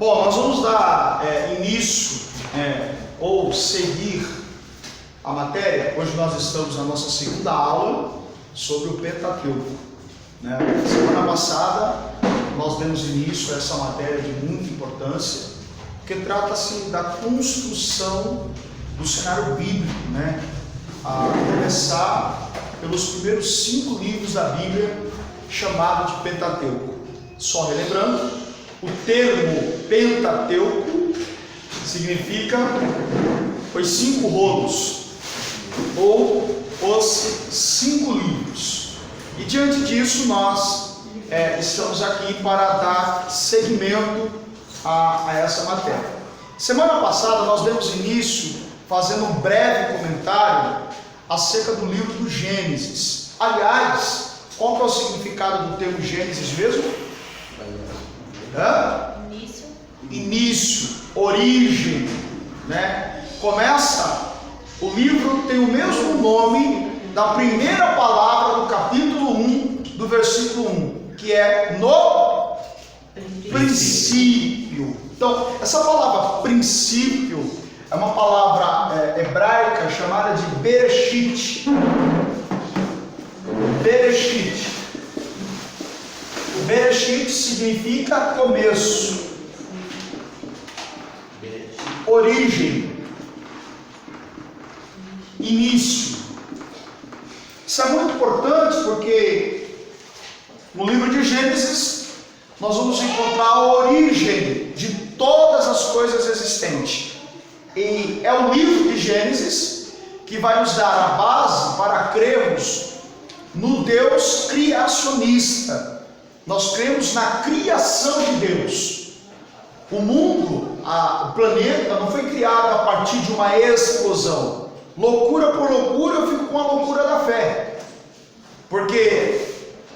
Bom, nós vamos dar início ou seguir a matéria. Hoje nós estamos na nossa segunda aula sobre o Pentateuco. Semana passada nós demos início a essa matéria de muita importância, porque trata-se da construção do cenário bíblico, a começar pelos primeiros 5 livros da Bíblia, chamado de Pentateuco. Só relembrando, o termo Pentateuco significa os 5 rolos, ou os 5 livros. E diante disso nós estamos aqui para dar seguimento a essa matéria. Semana passada nós demos início fazendo um breve comentário acerca do livro do Gênesis. Aliás, qual que é o significado do termo Gênesis mesmo? Início, origem, Começa, o livro tem o mesmo nome da primeira palavra do capítulo 1, do versículo 1, que é no princípio. Então, essa palavra princípio é uma palavra hebraica chamada de Bereshit. Bereshit. Bereshit significa começo, origem, início. Isso é muito importante porque no livro de Gênesis nós vamos encontrar a origem de todas as coisas existentes. E é o livro de Gênesis que vai nos dar a base para crermos no Deus criacionista. Nós cremos na criação de Deus. O mundo, o planeta, não foi criado a partir de uma explosão. Loucura por loucura, eu fico com a loucura da fé. Porque,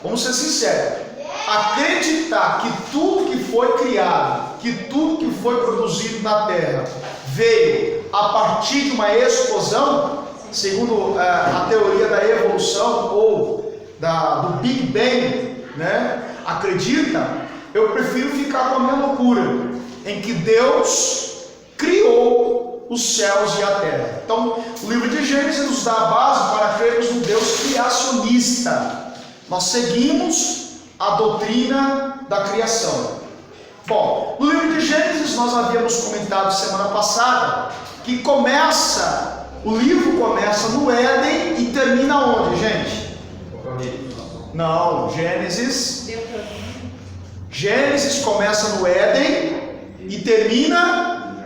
vamos ser sinceros, acreditar que tudo que foi criado, que tudo que foi produzido na Terra, veio a partir de uma explosão, segundo a teoria da evolução ou do Big Bang, acredita, eu prefiro ficar com a minha loucura, em que Deus criou os céus e a terra. Então, o livro de Gênesis nos dá a base para crermos no Deus criacionista. Nós seguimos a doutrina da criação. Bom, no livro de Gênesis nós havíamos comentado semana passada que o livro começa no Éden e termina onde, gente? Não, Gênesis começa no Éden e termina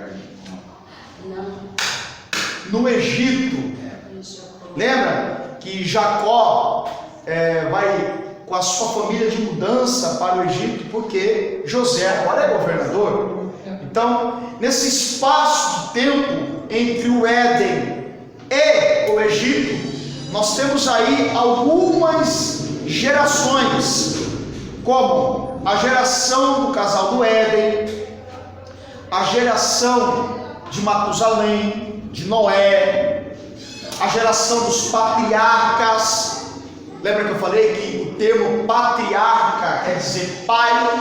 no Egito. Lembra que Jacó vai com a sua família de mudança para o Egito, porque José agora é governador. Então, nesse espaço de tempo entre o Éden e o Egito, nós temos aí algumas gerações, como a geração do casal do Éden, a geração de Matusalém, de Noé, a geração dos patriarcas. Lembra que eu falei que o termo patriarca quer dizer pai?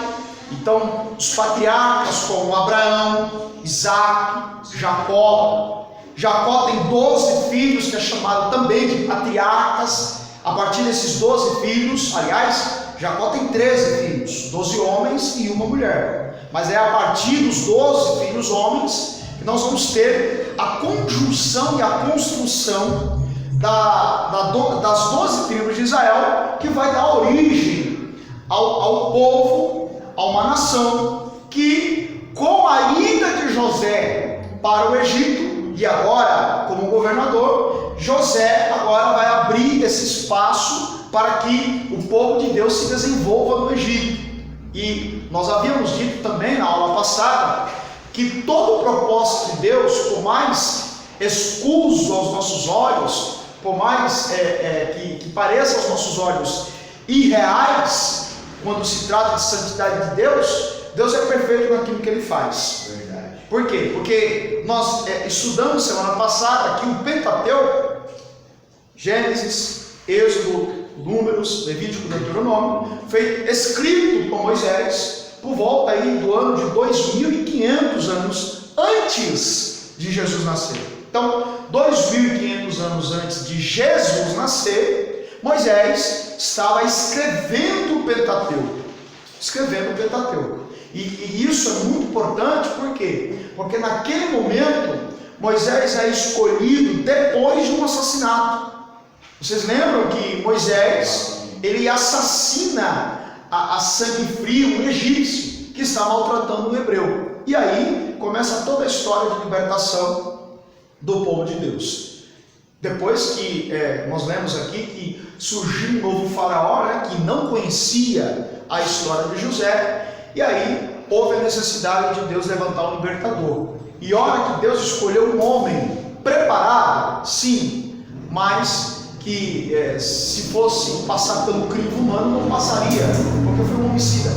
Então, os patriarcas como Abraão, Isaac, Jacó. Jacó tem 12 filhos, que é chamado também de patriarcas. A partir desses 12 filhos, aliás, Jacó tem 13 filhos, 12 homens e uma mulher. Mas é a partir dos 12 filhos homens que nós vamos ter a conjunção e a construção das 12 tribos de Israel, que vai dar origem ao povo, a uma nação, que com a ida de José para o Egito, e agora como governador, José agora vai abrir esse espaço para que o povo de Deus se desenvolva no Egito. E nós havíamos dito também na aula passada que todo o propósito de Deus, por mais escuso aos nossos olhos, por mais que pareça aos nossos olhos irreais, quando se trata de santidade de Deus, Deus é perfeito naquilo que Ele faz. Verdade. Por quê? Porque nós estudamos semana passada que o Pentateuco, Gênesis, Êxodo, Números, Levítico, Deuteronômio, foi escrito por Moisés por volta aí do ano de 2.500 anos antes de Jesus nascer. Então, 2.500 anos antes de Jesus nascer, Moisés estava escrevendo o Pentateuco. E isso é muito importante, por quê? Porque naquele momento, Moisés é escolhido depois de um assassinato. Vocês lembram que Moisés, ele assassina a sangue frio um egípcio que está maltratando um hebreu. E aí começa toda a história de libertação do povo de Deus. Depois que nós lemos aqui que surgiu um novo faraó, né, que não conhecia a história de José, e aí houve a necessidade de Deus levantar um libertador. E hora que Deus escolheu um homem preparado, sim, mas que se fosse passar pelo crivo humano não passaria, porque foi um homicida.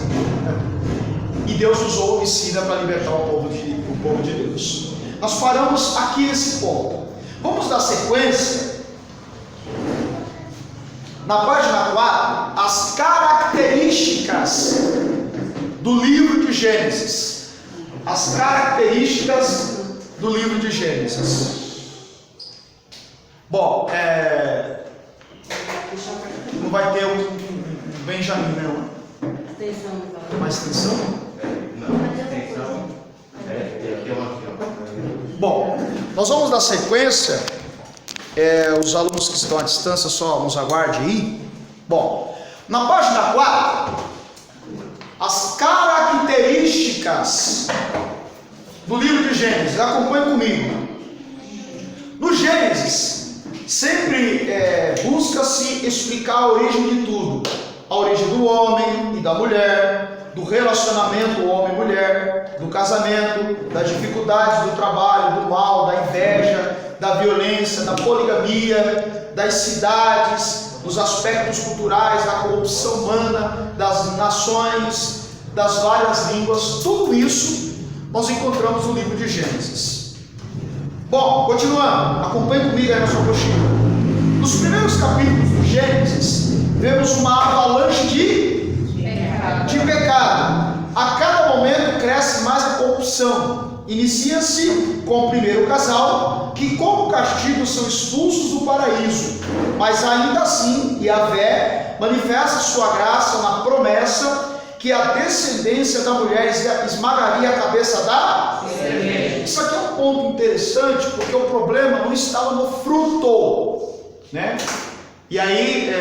E Deus usou o homicida para libertar o povo de Deus. Nós paramos aqui nesse ponto. Vamos dar sequência. Na página 4, as características do livro de Gênesis. As características do livro de Gênesis. Bom, não vai ter um Benjamin, não? Mais atenção? Bom, nós vamos dar sequência. Os alunos que estão à distância só nos aguarde aí. Bom, na página 4, as características do livro de Gênesis. Acompanhe comigo. No Gênesis, sempre busca-se explicar a origem de tudo. A origem do homem e da mulher, do relacionamento homem-mulher, do casamento, das dificuldades do trabalho, do mal, da inveja, da violência, da poligamia, das cidades, dos aspectos culturais, da corrupção humana, das nações, das várias línguas. Tudo isso nós encontramos no livro de Gênesis. Bom, continuando, acompanhe comigo aí na sua apostila. Nos primeiros capítulos do Gênesis, vemos uma avalanche de pecado. A cada momento cresce mais a corrupção. Inicia-se com o primeiro casal, que como castigo são expulsos do paraíso. Mas ainda assim, Yahvé manifesta sua graça na promessa que a descendência da mulher esmagaria a cabeça da serpente. Isso aqui é um ponto interessante, porque o problema não estava no fruto, né? E aí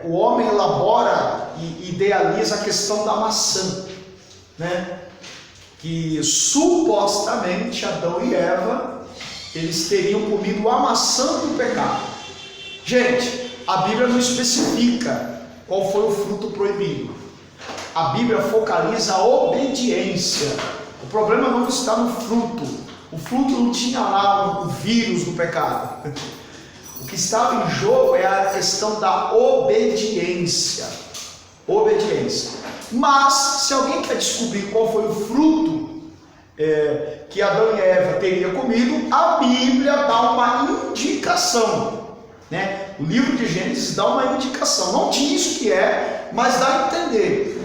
o homem elabora e idealiza a questão da maçã, né? Que supostamente Adão e Eva, eles teriam comido a maçã do pecado. Gente, a Bíblia não especifica qual foi o fruto proibido. A Bíblia focaliza a obediência. O problema não está no fruto. O fruto não tinha lá o vírus do pecado. O que estava em jogo é a questão da obediência. Obediência. Mas, se alguém quer descobrir qual foi o fruto que Adão e Eva teriam comido, a Bíblia dá uma indicação, né? O livro de Gênesis dá uma indicação. Não diz o que é, mas dá a entender.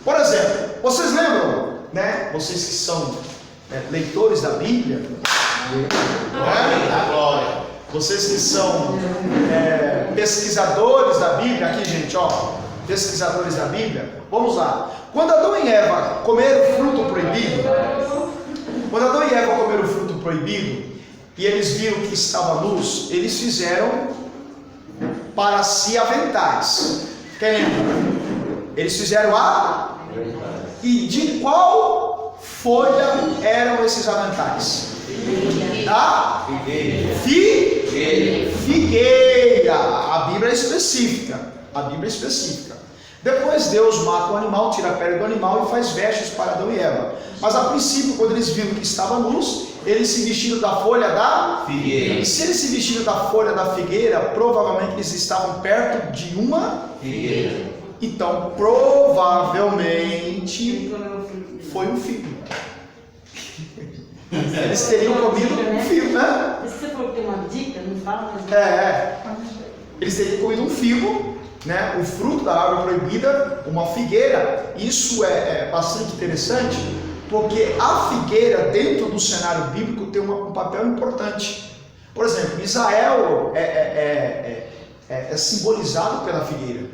Por exemplo, vocês lembram, né? Vocês que são leitores da Bíblia, vocês que são pesquisadores da Bíblia, aqui gente, ó, pesquisadores da Bíblia, vamos lá. Quando Adão e Eva comeram o fruto proibido, e eles viram que estava luz, eles fizeram para si aventais. Quem lembra? Eles fizeram E de qual folha eram esses aventais? Da figueira. A Bíblia é específica. Depois Deus mata o animal, tira a pele do animal e faz vestes para Adão e Eva. Mas a princípio, quando eles viram que estava luz, eles se vestiram da folha da figueira. E se eles se vestiram da folha da figueira, provavelmente eles estavam perto de uma figueira. Então, provavelmente foi um figo. Eles teriam comido um figo, né? Se você for ter uma dica, não fala mais. Eles teriam comido um figo né, o fruto da árvore proibida, uma figueira. Isso é bastante interessante, porque a figueira dentro do cenário bíblico tem um papel importante. Por exemplo, Israel é simbolizado pela figueira.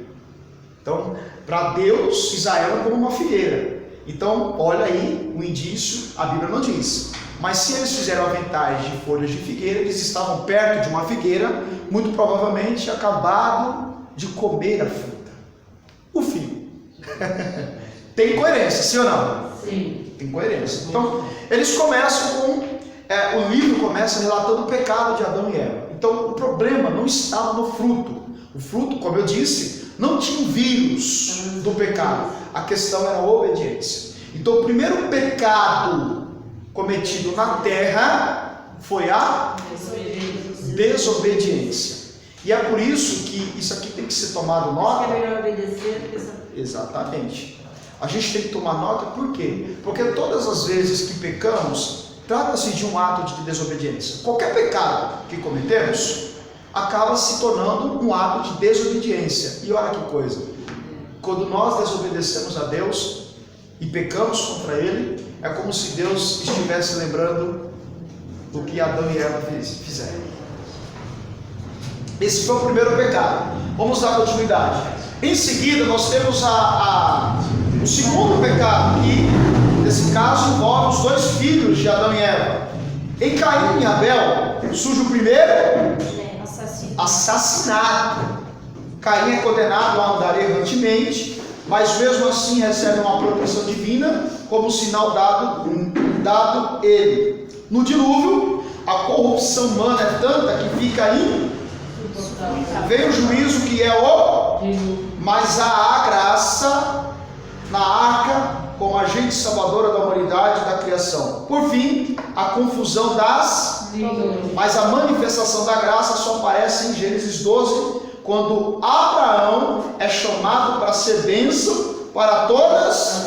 Então, para Deus, Israel é como uma figueira. Então, olha aí o indício, a Bíblia não diz. Mas se eles fizeram aventais de folhas de figueira, eles estavam perto de uma figueira, muito provavelmente acabado de comer a fruta. O fim. Tem coerência, sim ou não? Sim. Tem coerência. Então, eles começam com... o livro começa relatando o pecado de Adão e Eva. Então, o problema não estava no fruto. O fruto, como eu disse, não tinha o vírus do pecado. A questão era a obediência. Então, o primeiro pecado cometido na terra foi a desobediência. E é por isso que isso aqui tem que ser tomado nota. É melhor obedecer do que saber. Exatamente. A gente tem que tomar nota, por quê? Porque todas as vezes que pecamos, trata-se de um ato de desobediência. Qualquer pecado que cometemos acaba se tornando um ato de desobediência. E olha que coisa, quando nós desobedecemos a Deus e pecamos contra Ele, é como se Deus estivesse lembrando do que Adão e Eva fizeram. Esse foi o primeiro pecado. Vamos dar continuidade. Em seguida, nós temos o segundo pecado, que nesse caso envolve os dois filhos de Adão e Eva. Em Caim e Abel surge o primeiro assassinato. Caim é condenado a andar errantemente, mas mesmo assim recebe uma proteção divina como sinal dado ele. No dilúvio, a corrupção humana é tanta que fica vem o juízo, que é mas há a graça na arca como agente salvadora da humanidade e da criação. Por fim, a confusão mas a manifestação da graça só aparece em Gênesis 12, quando Abraão é chamado para ser bênção para todas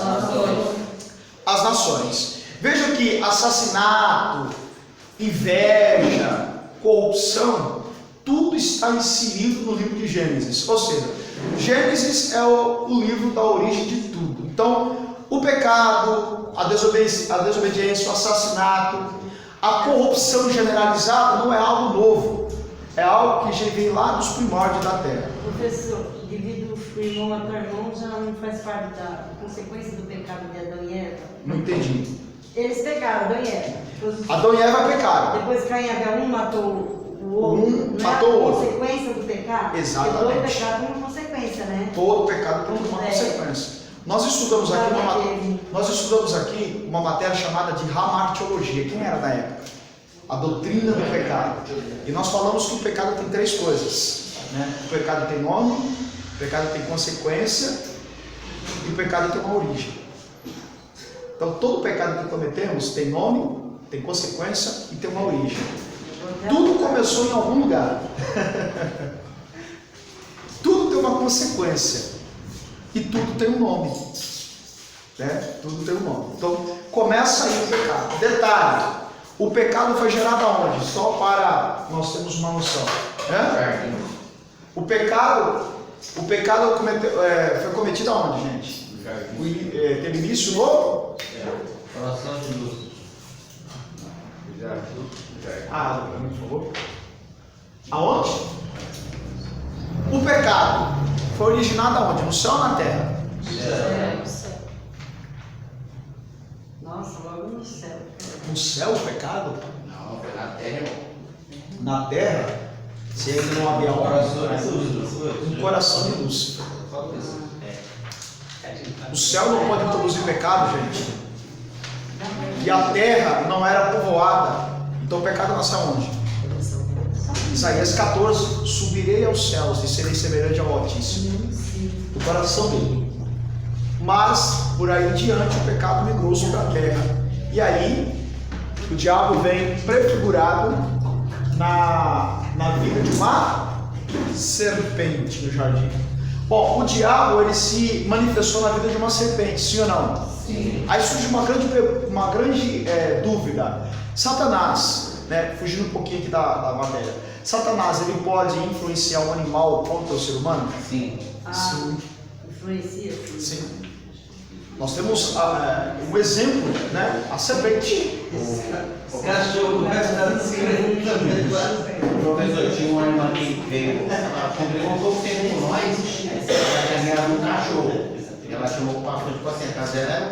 as nações. Veja que assassinato, inveja, corrupção, tudo está inserido no livro de Gênesis. Ou seja, Gênesis é o livro da origem de tudo. Então, o pecado, a desobediência, o assassinato, a corrupção generalizada não é algo novo. É algo que já vem lá dos primórdios da terra. Professor, devido o irmão matar irmão, já não faz parte da consequência do pecado de Adão e Eva? Não entendi. Eles pecaram, Adão e Eva. Adão e Eva pecaram. Depois Caim e Abel, um matou o outro. Um não matou é a o outro. consequência do pecado? Exatamente. Porque todo pecado tem uma consequência, né? Todo pecado tem uma consequência. Nós estudamos aqui uma matéria chamada de hamartiologia. Quem era na época? A doutrina do pecado. E nós falamos que o pecado tem três coisas, né? O pecado tem nome, o pecado tem consequência e o pecado tem uma origem. Então todo pecado que cometemos tem nome, tem consequência e tem uma origem. Tudo começou em algum lugar. Tudo tem uma consequência e tudo tem um nome, né? Tudo tem um nome. Então começa aí o pecado. Detalhe: o pecado foi gerado aonde? Só para nós termos uma noção. Né? O pecado foi cometido aonde, gente? Teve início no? Coração de luz. Por favor. Aonde? O pecado foi originado aonde? No céu ou na terra? Céu. Nossa, logo no céu. No céu o pecado? Não, foi na terra. Na terra? Se ainda não havia um coração de Lúcifer. O céu não pode produzir pecado, gente. E a terra não era povoada. Então o pecado nasceu onde? Isaías 14: subirei aos céus e serei semelhante ao Altíssimo. O coração dele. Mas por aí em diante o pecado migrou sobre a terra. E aí o diabo vem prefigurado na vida de uma serpente no jardim. Bom, o diabo ele se manifestou na vida de uma serpente, sim ou não? Sim. Aí surge uma grande dúvida. Satanás, né, fugindo um pouquinho aqui da matéria, Satanás ele pode influenciar um animal contra o ser humano? Sim. Sim. Influencia. Sim. Nós temos um exemplo, né? A serpente. O cachorro, o resto da professor, tinha uma irmã que veio, ela congregou um pouco tempo com nós, ela tinha ganhado um cachorro. Ela chamou o pastor, tipo assim, a casa dela era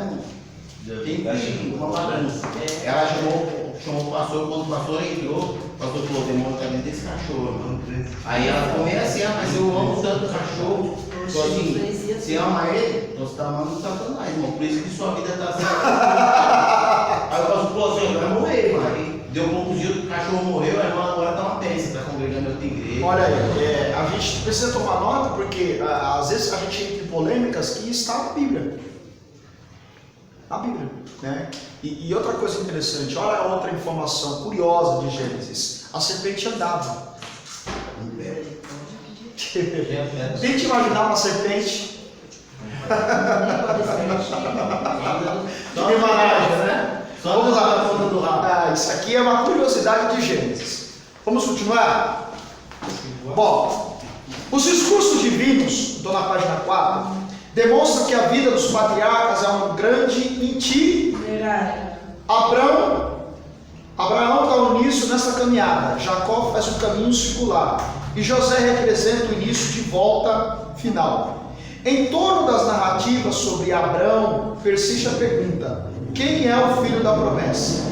uma bagunça. Ela chamou o pastor, quando o pastor entrou, o pastor falou, tem um dentro desse cachorro, mano. Aí ela falou, assim, mas eu amo tanto o cachorro. Então, assim, você ama ele, então você está amando o Satanás, irmão. Por isso que sua vida está sendo. Aí o pastor falou assim, vai morrer, mano. Deu poucos dias, o cachorro morreu, a irmã agora está uma bênção, está congregando em outra igreja. Olha aí, a gente precisa tomar nota porque às vezes a gente entra em polêmicas que está na Bíblia. Na Bíblia, né? E outra coisa interessante, olha outra informação curiosa de Gênesis. A serpente andava. Tente imaginar uma serpente. Que managem, né? Vamos lá. Isso aqui é uma curiosidade de Gênesis. Vamos continuar? Bom, os discursos divinos, estou na página 4, demonstram que a vida dos patriarcas é um grande itinerário. Abraão dá o início nessa caminhada. Jacó faz um caminho circular. E José representa o início de volta final. Em torno das narrativas sobre Abraão, persiste a pergunta: quem é o filho da promessa?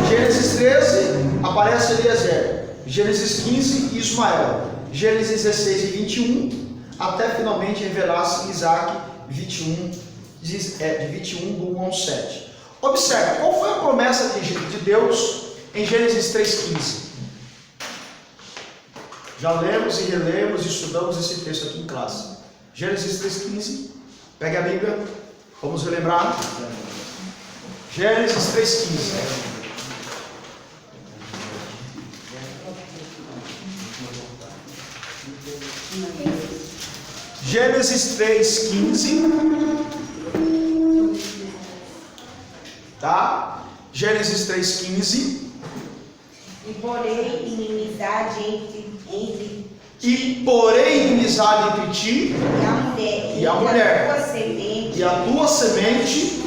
Gênesis 13, aparece Eliezer. Gênesis 15, Ismael. Gênesis 16 e 21, até finalmente revelar-se Isaac, 21, de 21 do 1 ao 7. Observe, qual foi a promessa de Deus em Gênesis 3,15? Já lemos e relemos e estudamos esse texto aqui em classe. Gênesis 3,15. Pegue a Bíblia, vamos relembrar. Gênesis 3,15. Gênesis 3,15. Tá? Gênesis 3,15. E porém inimizade entre ti e a mulher, e a tua semente,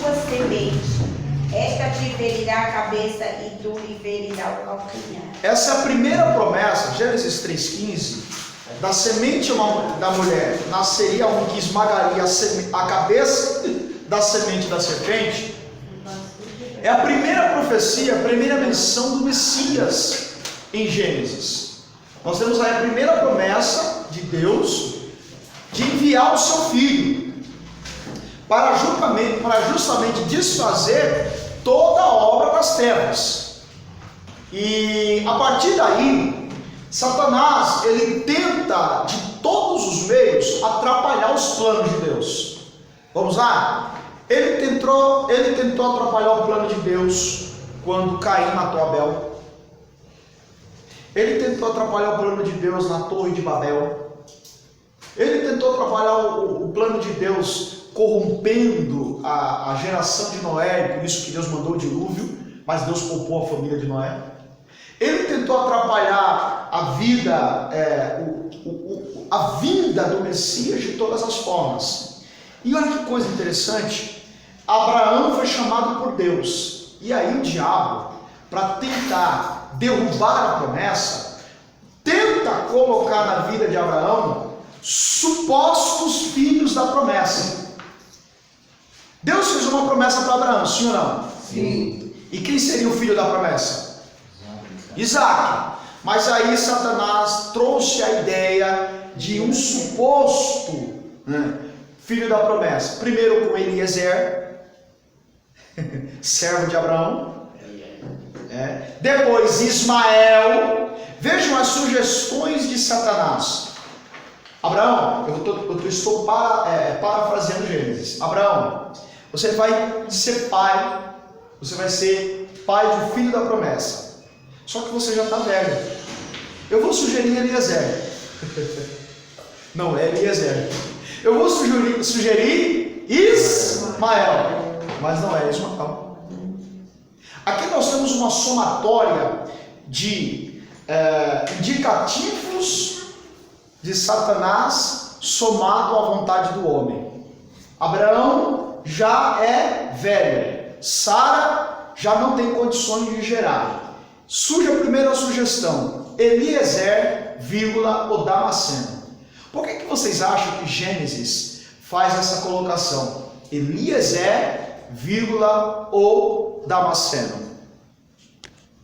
esta te ferirá a cabeça e tu lhe ferirá o calcanhar. Essa é a primeira promessa, Gênesis 3,15. Da semente da mulher nasceria um que esmagaria a cabeça da semente da serpente. É a primeira profecia, a primeira menção do Messias em Gênesis. Nós temos aí a primeira promessa de Deus de enviar o seu filho para justamente desfazer toda a obra das trevas. E a partir daí, Satanás, ele tenta de todos os meios atrapalhar os planos de Deus. Vamos lá? Ele tentou atrapalhar o plano de Deus quando Caim matou Abel. Ele tentou atrapalhar o plano de Deus na Torre de Babel. Ele tentou atrapalhar o plano de Deus corrompendo a geração de Noé, e por isso que Deus mandou o dilúvio, mas Deus poupou a família de Noé. Ele tentou atrapalhar a vida, a vinda do Messias de todas as formas. E olha que coisa interessante, Abraão foi chamado por Deus, e aí o diabo, para tentar derrubar a promessa, tenta colocar na vida de Abraão supostos filhos da promessa. Deus fez uma promessa para Abraão, sim ou não? Sim. E quem seria o filho da promessa? Isaac. Mas aí Satanás trouxe a ideia de um suposto filho da promessa. Primeiro com Eliezer, servo de Abraão. Depois Ismael. Vejam as sugestões de Satanás. Abraão, eu estou parafraseando Gênesis. Abraão, você vai ser pai, você vai ser pai do filho da promessa. Só que você já está velho. Eu vou sugerir Eliezer. Não é Eliezer. Eu vou sugerir Ismael. Mas não é Ismael. Aqui nós temos uma somatória de indicativos de Satanás somado à vontade do homem. Abraão já é velho, Sara já não tem condições de gerar. Surge a primeira sugestão, Eliezer, o Damasceno. Por que vocês acham que Gênesis faz essa colocação? Eliezer, o Damasceno.